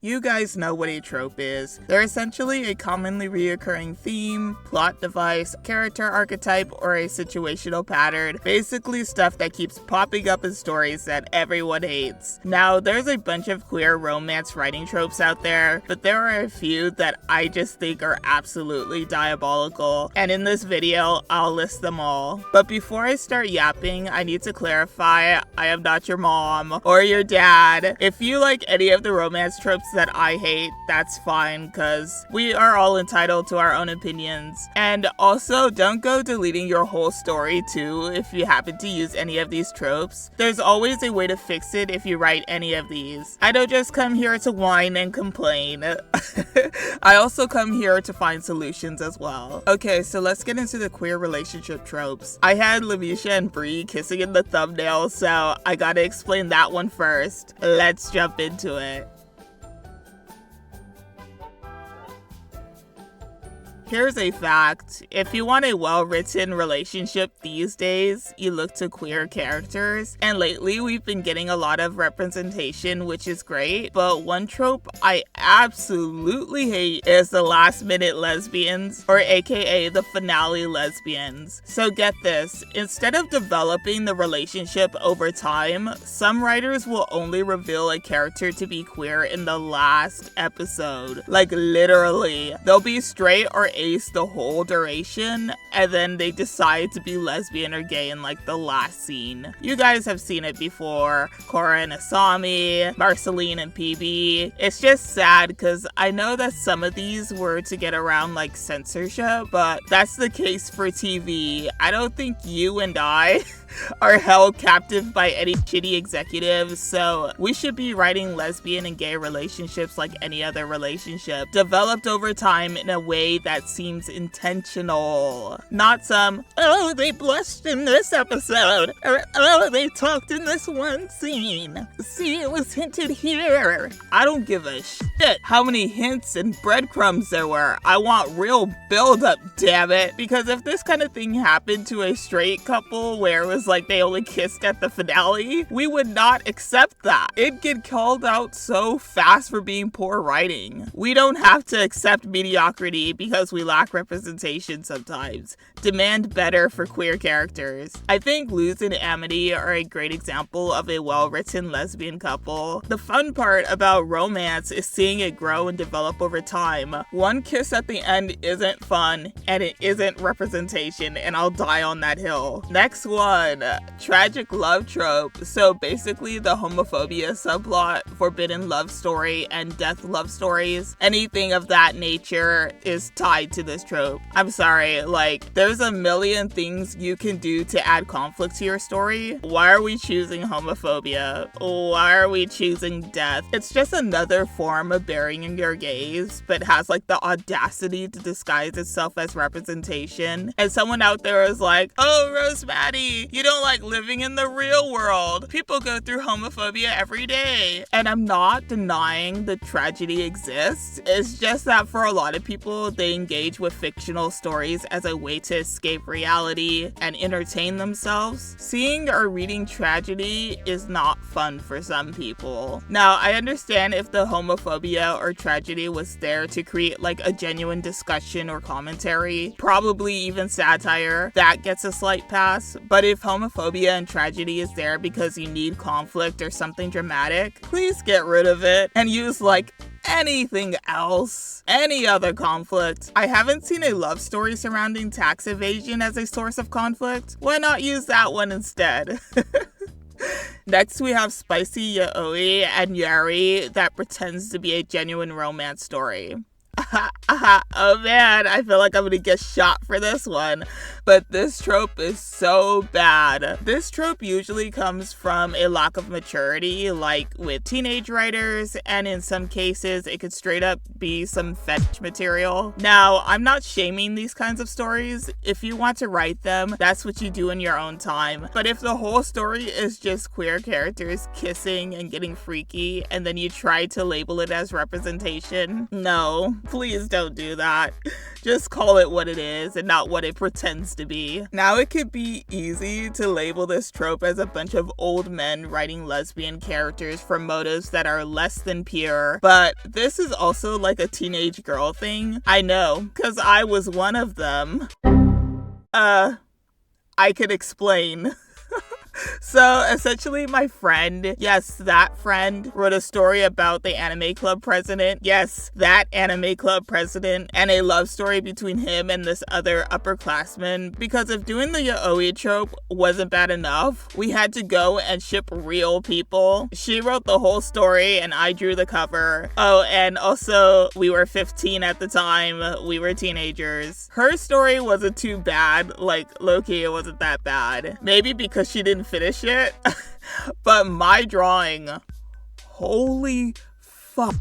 You guys know what a trope is. They're essentially a commonly reoccurring theme, plot device, character archetype, or a situational pattern. Basically stuff that keeps popping up in stories that everyone hates. Now, there's a bunch of queer romance writing tropes out there, but there are a few that I just think are absolutely diabolical. And in this video, I'll list them all. But before I start yapping, I need to clarify, I am not your mom or your dad. If you like any of the romance tropes that I hate, that's fine, cause we are all entitled to our own opinions. And also, don't go deleting your whole story too if you happen to use any of these tropes. There's always a way to fix it if you write any of these. I don't just come here to whine and complain. I also come here to find solutions as well. Okay, so let's get into the queer relationship tropes. I had Lavisha and Brie kissing in the thumbnail, so I gotta explain that one first. Let's jump into it. Here's a fact. If you want a well-written relationship these days, you look to queer characters. And lately, we've been getting a lot of representation, which is great. But one trope I absolutely hate is the last-minute lesbians, or aka the finale lesbians. So get this. Instead of developing the relationship over time, some writers will only reveal a character to be queer in the last episode. Like, literally. They'll be straight or ace the whole duration, and then they decide to be lesbian or gay in like the last scene. You guys have seen it before. Cora and Asami, Marceline and PB. It's just sad because I know that some of these were to get around like censorship, but that's the case for TV. I don't think you and I are held captive by any shitty executives, so we should be writing lesbian and gay relationships like any other relationship, developed over time in a way that seems intentional. Not some, oh, they blushed in this episode, or oh, they talked in this one scene. See, it was hinted here. I don't give a shit how many hints and breadcrumbs there were. I want real build-up, damn it. Because if this kind of thing happened to a straight couple where it was like they only kissed at the finale, we would not accept that. It'd get called out so fast for being poor writing. We don't have to accept mediocrity because we lack representation sometimes. Demand better for queer characters. I think Luz and Amity are a great example of a well-written lesbian couple. The fun part about romance is seeing it grow and develop over time. One kiss at the end isn't fun, and it isn't representation, and I'll die on that hill. Next one. Tragic love trope. So basically the homophobia subplot, forbidden love story, and death love stories, anything of that nature is tied to this trope. I'm sorry, like, there's a million things you can do to add conflict to your story. Why are we choosing homophobia? Why are we choosing death? It's just another form of burying your gaze, but has like the audacity to disguise itself as representation. And someone out there is like, oh, Rose Maddie, you don't like living in the real world. People go through homophobia every day. And I'm not denying the tragedy exists. It's just that for a lot of people, they engage with fictional stories as a way to escape reality and entertain themselves. Seeing or reading tragedy is not fun for some people. Now, I understand if the homophobia or tragedy was there to create like a genuine discussion or commentary, probably even satire, that gets a slight pass. But if homophobia and tragedy is there because you need conflict or something dramatic, please get rid of it and use like anything else, any other conflict. I haven't seen a love story surrounding tax evasion as a source of conflict. Why not use that one instead? Next, we have Spicy Yaoi and Yari that pretends to be a genuine romance story. Oh man, I feel like I'm gonna get shot for this one. But this trope is so bad. This trope usually comes from a lack of maturity, like with teenage writers, and in some cases, it could straight up be some fetish material. Now, I'm not shaming these kinds of stories. If you want to write them, that's what you do in your own time. But if the whole story is just queer characters kissing and getting freaky, and then you try to label it as representation, no. Please don't do that. Just call it what it is and not what it pretends to be. Now, it could be easy to label this trope as a bunch of old men writing lesbian characters for motives that are less than pure, but this is also like a teenage girl thing. I know, because I was one of them. I could explain. So essentially, my friend, yes, that friend, wrote a story about the anime club president. Yes, that anime club president, and a love story between him and this other upperclassman. Because if doing the yaoi trope wasn't bad enough, we had to go and ship real people. She wrote the whole story and I drew the cover. Oh, and also we were 15 at the time. We were teenagers. Her story wasn't too bad. Like, low-key, it wasn't that bad. Maybe because she didn't finish it. But my drawing, holy fuck.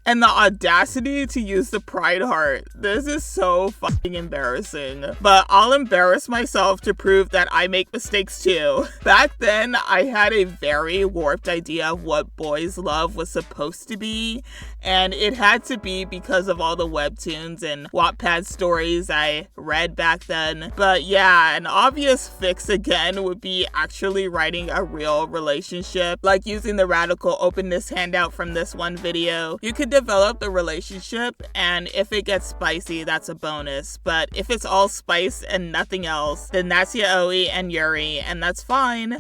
And the audacity to use the pride heart. This is so fucking embarrassing. But I'll embarrass myself to prove that I make mistakes too. Back then, I had a very warped idea of what boys' love was supposed to be. And it had to be because of all the webtoons and Wattpad stories I read back then. But yeah, an obvious fix again would be actually writing a real relationship. Like using the radical openness handout from this one video. You could develop the relationship, and if it gets spicy, that's a bonus. But if it's all spice and nothing else, then that's yaoi and yuri, and that's fine.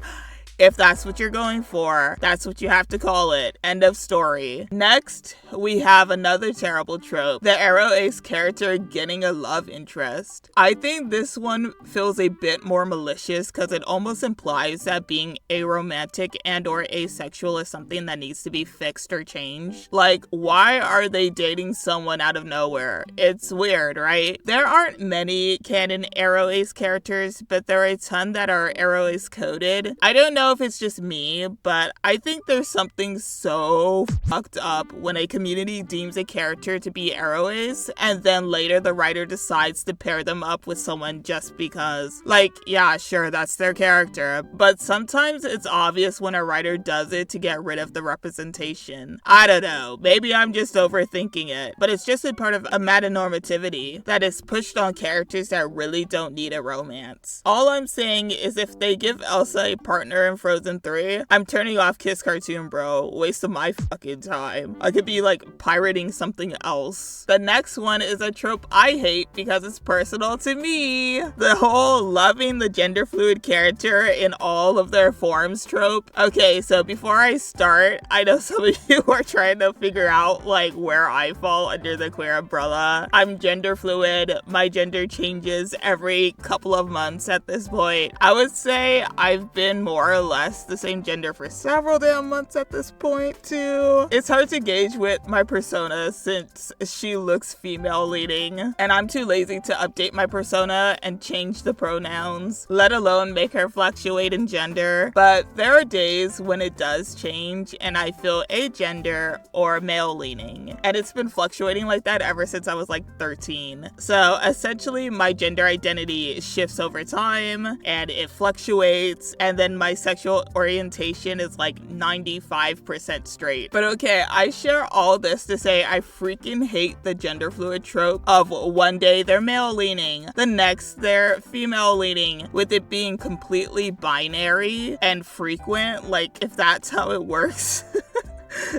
If that's what you're going for, that's what you have to call it. End of story. Next, we have another terrible trope, the Aroace character getting a love interest. I think this one feels a bit more malicious because it almost implies that being aromantic and or asexual is something that needs to be fixed or changed. Like, why are they dating someone out of nowhere? It's weird, right? There aren't many canon Aroace characters, but there are a ton that are Aroace coded. I don't know if it's just me, but I think there's something so fucked up when a community deems a character to be Aroace, and then later the writer decides to pair them up with someone just because. Like, yeah, sure, that's their character, but sometimes it's obvious when a writer does it to get rid of the representation. I don't know, maybe I'm just overthinking it, but it's just a part of a metanormativity that is pushed on characters that really don't need a romance. All I'm saying is if they give Elsa a partner in Frozen 3, I'm turning off Kiss Cartoon, bro. Waste of my fucking time. I could be like pirating something else. The next one is a trope I hate because it's personal to me. The whole loving the gender fluid character in all of their forms trope. Okay, so before I start, I know some of you are trying to figure out like where I fall under the queer umbrella. I'm gender fluid. My gender changes every couple of months at this point. I would say I've been more or less the same gender for several damn months at this point too. It's hard to gauge with my persona since she looks female leading, and I'm too lazy to update my persona and change the pronouns, let alone make her fluctuate in gender. But there are days when it does change and I feel agender or male leaning, and it's been fluctuating like that ever since I was like 13. So essentially my gender identity shifts over time and it fluctuates, and then my sexual orientation is like 95% straight. But okay, I share all this to say I freaking hate the gender fluid trope of one day they're male leaning, the next they're female leaning, with it being completely binary and frequent, like if that's how it works.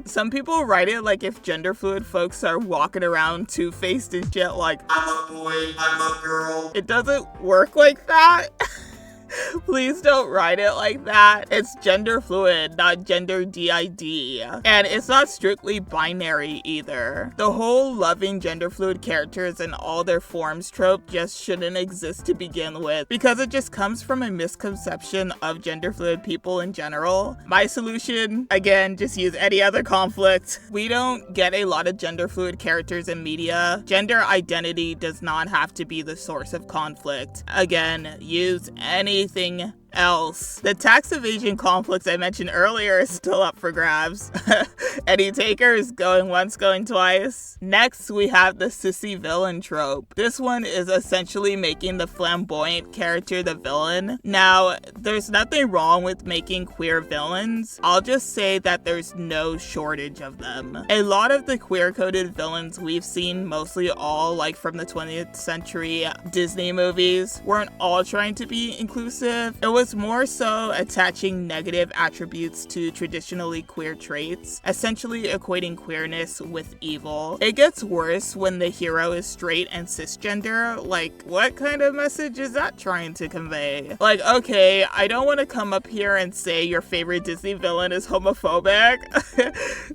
Some people write it like if gender fluid folks are walking around two-faced and shit like, I'm a boy, I'm a girl. It doesn't work like that. Please don't write it like that. It's gender fluid, not gender DID. And it's not strictly binary either. The whole loving gender fluid characters in all their forms trope just shouldn't exist to begin with, because it just comes from a misconception of gender fluid people in general. My solution, again, just use any other conflict. We don't get a lot of gender fluid characters in media. Gender identity does not have to be the source of conflict. Again, use anything else. The tax evasion conflicts I mentioned earlier is still up for grabs. Any takers? Going once, going twice. Next, we have the sissy villain trope. This one is essentially making the flamboyant character the villain. Now, there's nothing wrong with making queer villains. I'll just say that there's no shortage of them. A lot of the queer-coded villains we've seen, mostly all like from the 20th century Disney movies, weren't all trying to be inclusive. It was more so attaching negative attributes to traditionally queer traits, essentially equating queerness with evil. It gets worse when the hero is straight and cisgender. Like, what kind of message is that trying to convey? Like, okay, I don't want to come up here and say your favorite Disney villain is homophobic.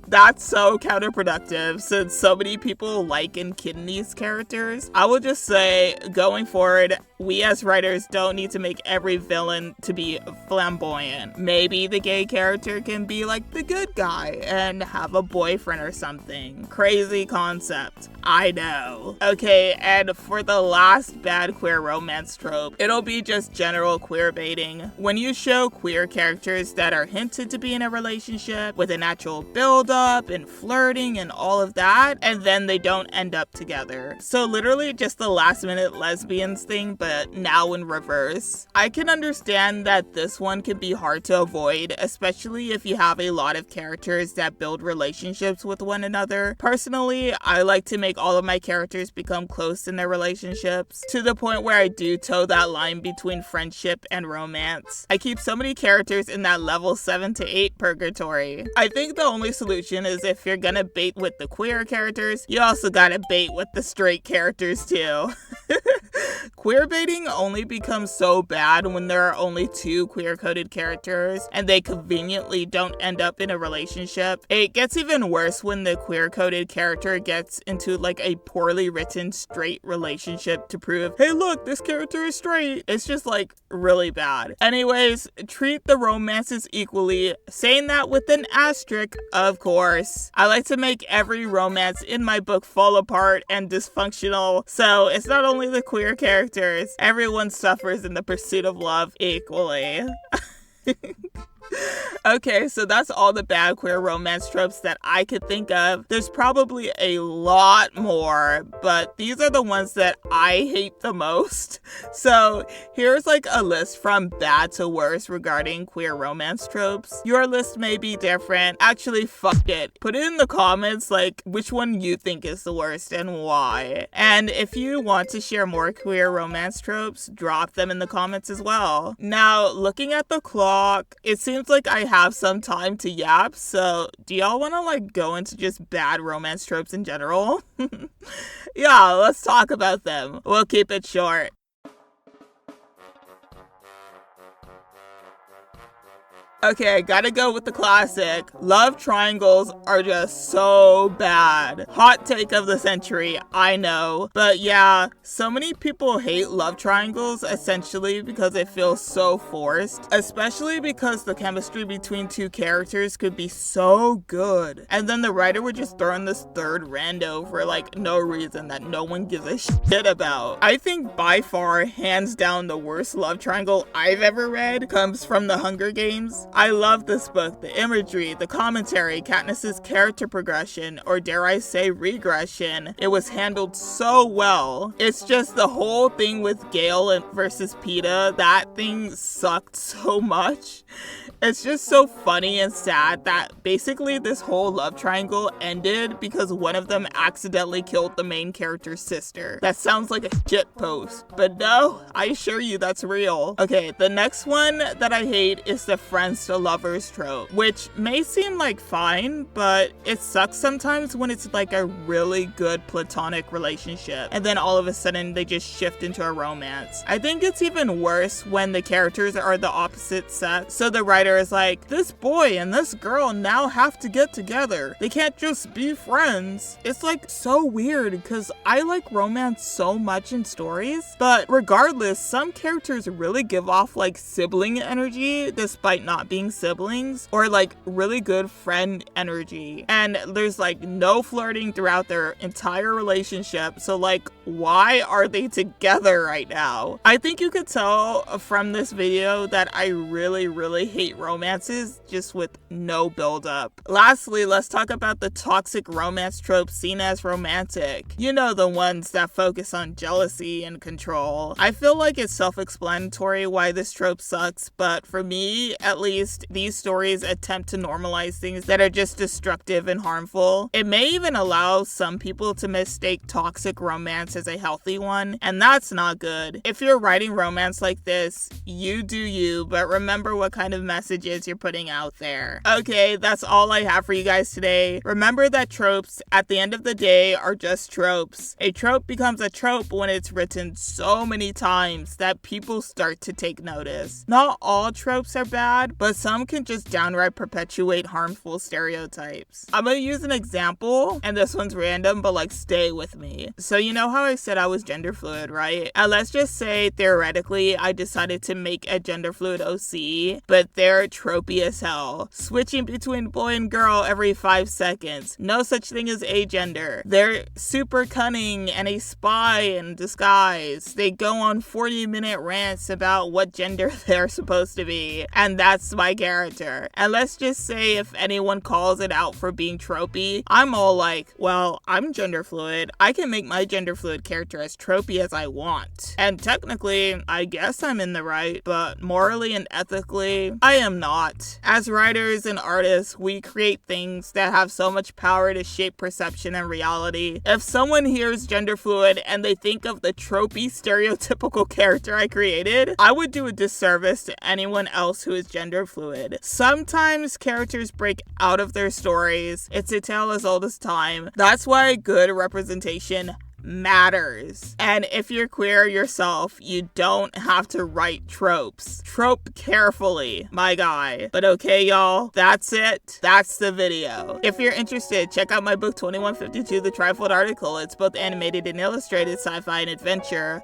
That's so counterproductive since so many people like and kid these characters. I will just say, going forward, we as writers don't need to make every villain to be flamboyant. Maybe the gay character can be like the good guy and have a boyfriend or something. Crazy concept. I know. Okay, and for the last bad queer romance trope, it'll be just general queer baiting. When you show queer characters that are hinted to be in a relationship with a natural build-up and flirting and all of that, and then they don't end up together. So literally just the last minute lesbians thing, but now in reverse. I can understand that this one can be hard to avoid, especially if you have a lot of characters that build relationships with one another. Personally, I like to make all of my characters become close in their relationships, to the point where I do toe that line between friendship and romance. I keep so many characters in that level 7 to 8 purgatory. I think the only solution is if you're gonna bait with the queer characters, you also gotta bait with the straight characters too. Queer baiting only becomes so bad when there are only 2 queer-coded characters and they conveniently don't end up in a relationship. It gets even worse when the queer-coded character gets into like a poorly written straight relationship to prove, hey look, this character is straight. It's just like really bad. Anyways, treat the romances equally, saying that with an asterisk, of course. I like to make every romance in my book fall apart and dysfunctional, so it's not only the queer characters, everyone suffers in the pursuit of love equally. Okay, so that's all the bad queer romance tropes that I could think of. There's probably a lot more, but these are the ones that I hate the most. So here's like a list from bad to worse regarding queer romance tropes. Your list may be different. Actually, fuck it. Put it in the comments like which one you think is the worst and why. And if you want to share more queer romance tropes, drop them in the comments as well. Now, looking at the clock, it seems like I have some time to yap, so do y'all want to like go into just bad romance tropes in general? Yeah, let's talk about them. We'll keep it short. Okay, gotta go with the classic. Love triangles are just so bad. Hot take of the century, I know. But yeah, so many people hate love triangles essentially because it feels so forced. Especially because the chemistry between 2 characters could be so good. And then the writer would just throw in this third rando for like no reason that no one gives a shit about. I think by far, hands down, the worst love triangle I've ever read comes from The Hunger Games. I love this book, the imagery, the commentary, Katniss's character progression, or dare I say regression. It was handled so well. It's just the whole thing with Gale versus Peeta, that thing sucked so much. It's just so funny and sad that basically this whole love triangle ended because one of them accidentally killed the main character's sister. That sounds like a shit post, but no, I assure you that's real. Okay, the next one that I hate is the friends to lovers trope, which may seem like fine, but it sucks sometimes when it's like a really good platonic relationship and then all of a sudden they just shift into a romance. I think it's even worse when the characters are the opposite sex, so the writer is like, this boy and this girl now have to get together. They can't just be friends. It's like so weird because I like romance so much in stories, but regardless, some characters really give off like sibling energy despite not being siblings or like really good friend energy. And there's like no flirting throughout their entire relationship. So like, why are they together right now? I think you could tell from this video that I really hate romances just with no build up. Lastly, let's talk about the toxic romance tropes seen as romantic. You know, the ones that focus on jealousy and control. I feel like it's self-explanatory why this trope sucks, but for me, at least, these stories attempt to normalize things that are just destructive and harmful. It may even allow some people to mistake toxic romance as a healthy one, and that's not good. If you're writing romance like this, you do you, but remember what kind of messages you're putting out there. Okay, that's all I have for you guys today. Remember that tropes, at the end of the day, are just tropes. A trope becomes a trope when it's written so many times that people start to take notice. Not all tropes are bad, but some can just downright perpetuate harmful stereotypes. I'm gonna use an example, and this one's random, but like stay with me. So you know how I said I was gender fluid, right? And let's just say theoretically I decided to make a gender fluid OC, but they're tropey as hell. Switching between boy and girl every 5 seconds. No such thing as agender. They're super cunning and a spy in disguise. They go on 40-minute rants about what gender they're supposed to be, and that's my character. And let's just say if anyone calls it out for being tropey, I'm all like, well, I'm gender fluid. I can make my gender fluid character as tropey as I want. And technically, I guess I'm in the right, but morally and ethically, I am not. As writers and artists, we create things that have so much power to shape perception and reality. If someone hears gender fluid and they think of the tropey stereotypical character I created, I would do a disservice to anyone else who is gender fluid. Sometimes characters break out of their stories. It's a tale as old as time. That's why good representation matters. And if you're queer yourself, you don't have to write tropes. Trope carefully, my guy. But okay, y'all, that's it. That's the video. If you're interested, check out my book 2152, The Trifold Article. It's both animated and illustrated sci-fi and adventure.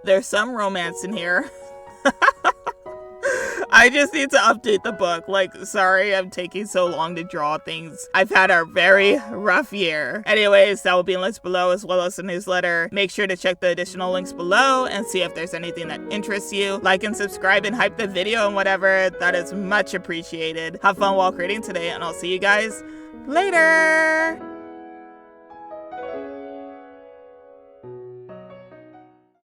There's some romance in here. I just need to update the book. Like, sorry I'm taking so long to draw things. I've had a very rough year. Anyways, that will be in links below as well as the newsletter. Make sure to check the additional links below and see if there's anything that interests you. Like and subscribe and hype the video and whatever. That is much appreciated. Have fun while creating today, and I'll see you guys later.